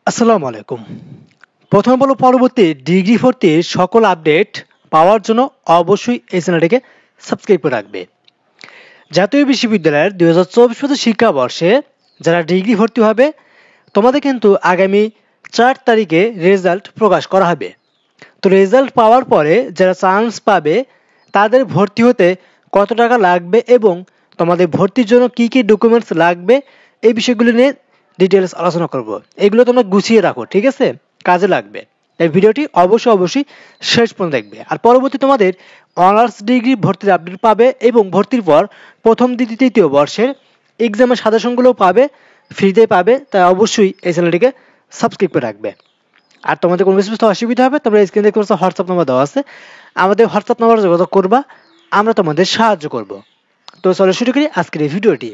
আসসালামু আলাইকুম। প্রথমে বলব পরবর্তী ডিগ্রি ভর্তির সকল আপডেট পাওয়ার জন্য অবশ্যই এই চ্যানেলটিকে সাবস্ক্রাইব করে রাখবে। জাতীয় বিশ্ববিদ্যালয়ের 2024 শিক্ষাবর্ষে যারা ডিগ্রি ভর্তি হবে তোমাদের কিন্তু আগামী 4 তারিখে রেজাল্ট প্রকাশ করা হবে। তো রেজাল্ট পাওয়ার পরে যারা চান্স পাবে তাদের ভর্তি হতে কত টাকা লাগবে এবং তোমাদের ভর্তির জন্য কি কি ডকুমেন্টস লাগবে এই বিষয়গুলো নিয়ে ডিটেলস আলোচনা করব। এগুলো তোমরা গুছিয়ে রাখো, ঠিক আছে? কাজে লাগবে। এই ভিডিওটি অবশ্যই শেষ পর্যন্ত দেখবে। আর পরবর্তী তোমাদের অনার্স ডিগ্রি ভর্তির আপডেট পাবে এবং ভর্তির পর প্রথম দ্বিতীয় তৃতীয় বর্ষের এক্সামের সাজেশনগুলো পাবে, ফ্রিতে পাবে। তাই অবশ্যই এই চ্যানেলটিকে সাবস্ক্রাইব করে রাখবে। আর তোমাদের কোনো কিছু অসুবিধা হবে তোমরা স্ক্রিনে দেখতে পাচ্ছ হোয়াটসঅ্যাপ নাম্বার দেওয়া আছে, আমাদের হোয়াটসঅ্যাপ নাম্বারে যোগাযোগ করবা, আমরা তোমাদের সাহায্য করব। তো চলো শুরু করি আজকের এই ভিডিওটি।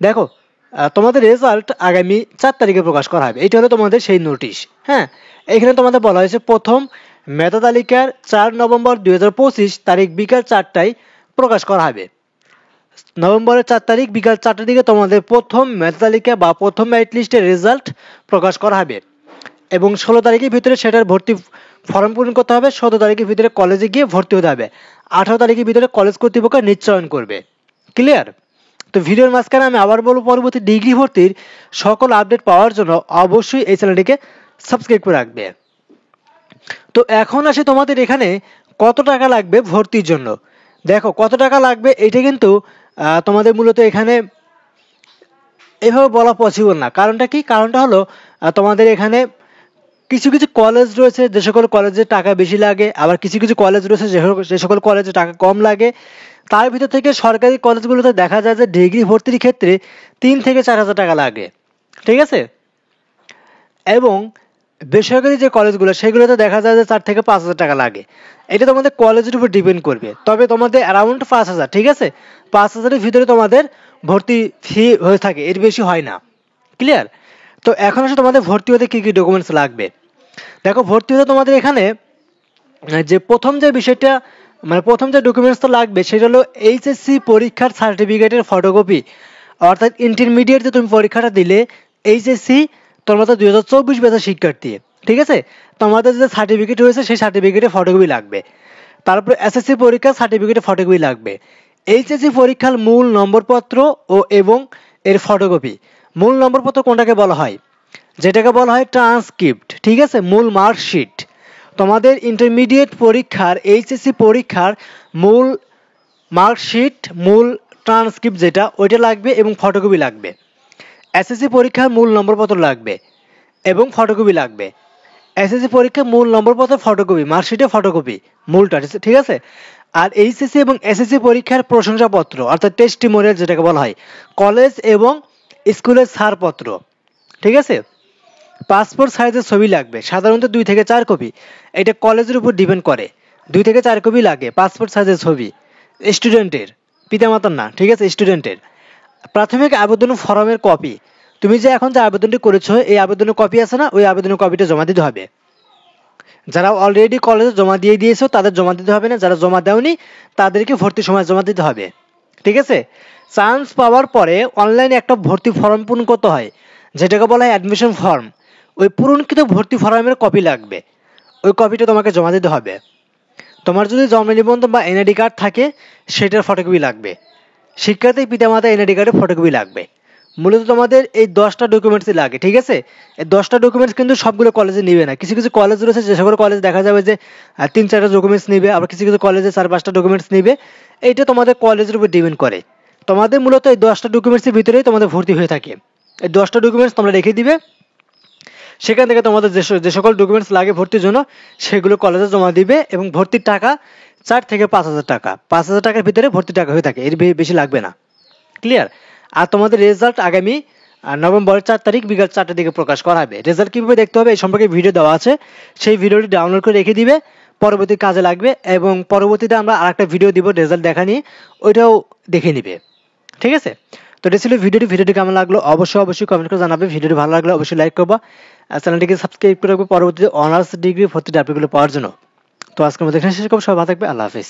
দেখো, তোমাদের রেজাল্ট আগামী 4 তারিখে প্রকাশ করা হবে। এটা হলো তোমাদের সেই নোটিশ। হ্যাঁ, এখানে তোমাদের বলা হয়েছে প্রথম মেধা তালিকার 4 নভেম্বর 2025 তারিখ বিকাল 4টায় প্রকাশ করা হবে। নভেম্বরের 4 তারিখ বিকাল 4টার দিকে তোমাদের প্রথম মেধা তালিকা বা প্রথম মেরিট লিস্টের রেজাল্ট প্রকাশ করা হবে এবং 16 তারিখের ভিতরে সেটার ভর্তি ফর্ম পূরণ করতে হবে। 17 তারিখের ভিতরে কলেজে গিয়ে ভর্তি হতে হবে। 18 তারিখের ভিতরে কলেজ কর্তৃপক্ষ নিশ্চয়ন করবে। ক্লিয়ার? তো ভিডিওর মাঝখানে আমি আবার বলবো, পরবর্তী ডিগ্রি ভর্তির সকল আপডেট পাওয়ার জন্য অবশ্যই এই চ্যানেলটিকে সাবস্ক্রাইব করে রাখবে। তো এখন আসে তোমাদের এখানে কত টাকা লাগবে ভর্তির জন্য। দেখো, কত টাকা লাগবে এটা কিন্তু তোমাদের মূলত এখানে এভাবে বলা পসিবল না। কারণটা কি? কারণটা হলো তোমাদের এখানে কিছু কিছু কলেজ রয়েছে যে সকল কলেজে টাকা বেশি লাগে, আবার কিছু কিছু কলেজ রয়েছে যে সকল কলেজে টাকা কম লাগে। তার ভিতর থেকে সরকারি কলেজগুলোতে দেখা যায় যে ডিগ্রি ভর্তির ক্ষেত্রে 3 থেকে 4 হাজার টাকা লাগে, ঠিক আছে? এবং বেসরকারি যে কলেজগুলো সেগুলোতে দেখা যায় যে 4 থেকে 5 হাজার টাকা লাগে। এটা তোমাদের কলেজের উপর ডিপেন্ড করবে। তবে তোমাদের অ্যারাউন্ড 5 হাজার, ঠিক আছে? 5 হাজারের ভিতরে তোমাদের ভর্তি ফি হয়ে থাকে, এর বেশি হয় না। ক্লিয়ার? তো এখন আসলে তোমাদের ভর্তি হতে কি কি ডকুমেন্টস লাগবে। দেখো, ভর্তি হতে তোমাদের এখানে যে প্রথম যে বিষয়টা প্রথম যে ডকুমেন্টসটা লাগবে সেটা হলো এইচএসসি পরীক্ষার সার্টিফিকেটের ফটোকপি। অর্থাৎ ইন্টারমিডিয়েট যে তুমি পরীক্ষাটা দিলে এইচএসসি, তোমরা তো 2024 ব্যাচের শিক্ষার্থী, ঠিক আছে? তোমাদের যে সার্টিফিকেট রয়েছে সেই সার্টিফিকেটের ফটোকপি লাগবে। তারপরে এসএসসি পরীক্ষার সার্টিফিকেটের ফটোকপি লাগবে। এইচএসসি পরীক্ষার মূল নম্বরপত্র এবং এর ফটোকপি। মূল নম্বরপত্র কোনটাকে বলা হয়? যেটাকে বলা হয় ট্রান্সক্রিপ্ট, ঠিক আছে? মূল মার্কশিট। তোমাদের ইন্টারমিডিয়েট পরীক্ষার এইচএসসি পরীক্ষার মূল মার্কশিট, মূল ট্রান্সক্রিপ্ট যেটা, ওইটা লাগবে এবং ফটোকপি লাগবে। এসএসসি পরীক্ষার মূল নম্বরপত্র লাগবে এবং ফটোকপি লাগবে। এসএসসি পরীক্ষার মূল নম্বরপত্র, ফটোকপি, মার্কশিটের ফটোকপি মূলটা, ঠিক আছে? আর এইচএসসি এবং এসএসসি পরীক্ষার প্রশংসাপত্র অর্থাৎ টেস্টিমোনিয়াল যেটাকে বলা হয়, কলেজ এবং স্কুলের ছাড়পত্র, ঠিক আছে? পাসপোর্ট সাইজের ছবি লাগবে, সাধারণত 2 থেকে 4 কপি। এটা কলেজের উপর ডিপেন্ড করে। 2 থেকে 4 কপি লাগে পাসপোর্ট সাইজের ছবি, স্টুডেন্টের, পিতামাতার না, ঠিক আছে? স্টুডেন্টের। প্রাথমিক আবেদন ফর্মের কপি। তুমি যে এখন যে আবেদনটি করেছো এই আবেদনের কপি আছে না, ওই আবেদনের কপিটা জমা দিতে হবে। যারা অলরেডি কলেজে জমা দিয়ে দিয়েছো তাদের জমা দিতে হবে না, যারা জমা দেওনি তাদেরকে ভর্তির সময় জমা দিতে হবে, ঠিক আছে? চান্স পাওয়ার পরে অনলাইনে একটা ভর্তি ফর্ম পূরণ করতে হয়, যেটাকে বলা হয় অ্যাডমিশন ফর্ম। ওই পূরণকৃত ভর্তি ফর্মের কপি লাগবে, ওই কপিটা তোমাকে জমা দিতে হবে। তোমার যদি জন্ম নিবন্ধন বা এনআইডি কার্ড থাকে সেটার ফটোকপি লাগবে। শিক্ষার্থীর পিতামাতা এনআইডি কার্ডের ফটোকপি লাগবে। মূলত তোমাদের এই 10টা ডকুমেন্টসই লাগে, ঠিক আছে? এই 10টা ডকুমেন্টস কিন্তু সবগুলো কলেজে নিবে না। কিছু কিছু কলেজ রয়েছে যে সকল কলেজ দেখা যাবে যে 3-4টা ডকুমেন্টস নিবে, আবার কিছু কিছু কলেজে 4-5টা ডকুমেন্টস নিবে। এইটা তোমাদের কলেজের উপর ডিপেন্ড করে। তোমাদের মূলত এই 10টা ডকুমেন্টসের ভিতরেই তোমাদের ভর্তি হয়ে থাকে। এই 10টা ডকুমেন্টস তোমরা রেখে দিবে, সেখান থেকে তোমাদের যে সকল ডকুমেন্টস লাগে ভর্তির জন্য সেগুলো কলেজে জমা দিবে এবং ভর্তির টাকা 4 থেকে 5 হাজার টাকা, 5 হাজার টাকার ভিতরে ভর্তির টাকা হয়ে থাকে, এর বেশি লাগবে না। ক্লিয়ার? আর তোমাদের রেজাল্ট আগামী নভেম্বরের 4 তারিখ বিকাল 4টার দিকে প্রকাশ করা হবে। রেজাল্ট কিভাবে দেখতে হবে এই সম্পর্কে ভিডিও দেওয়া আছে, সেই ভিডিওটি ডাউনলোড করে রেখে দিবে, পরবর্তী কাজে লাগবে। এবং পরবর্তীতে আমরা আরেকটা ভিডিও দিব রেজাল্ট দেখা নিয়ে, ওইটাও দেখে নিবে, ঠিক আছে? তো এটা ছিল ভিডিওটি কেমন লাগলো অবশ্যই কমেন্ট করে জানাবে। ভিডিওটি ভালো লাগলে অবশ্যই লাইক করবা, চ্যানেলটিকে সাবস্ক্রাইব করে রাখবে পরবর্তীতে অনার্স ডিগ্রি ভর্তির আপডেটগুলো পাওয়ার জন্য। তো আজকের মধ্যে এখানে শেষ করব। সবাই ভালো থাকবে। আল্লাহ হাফেজ।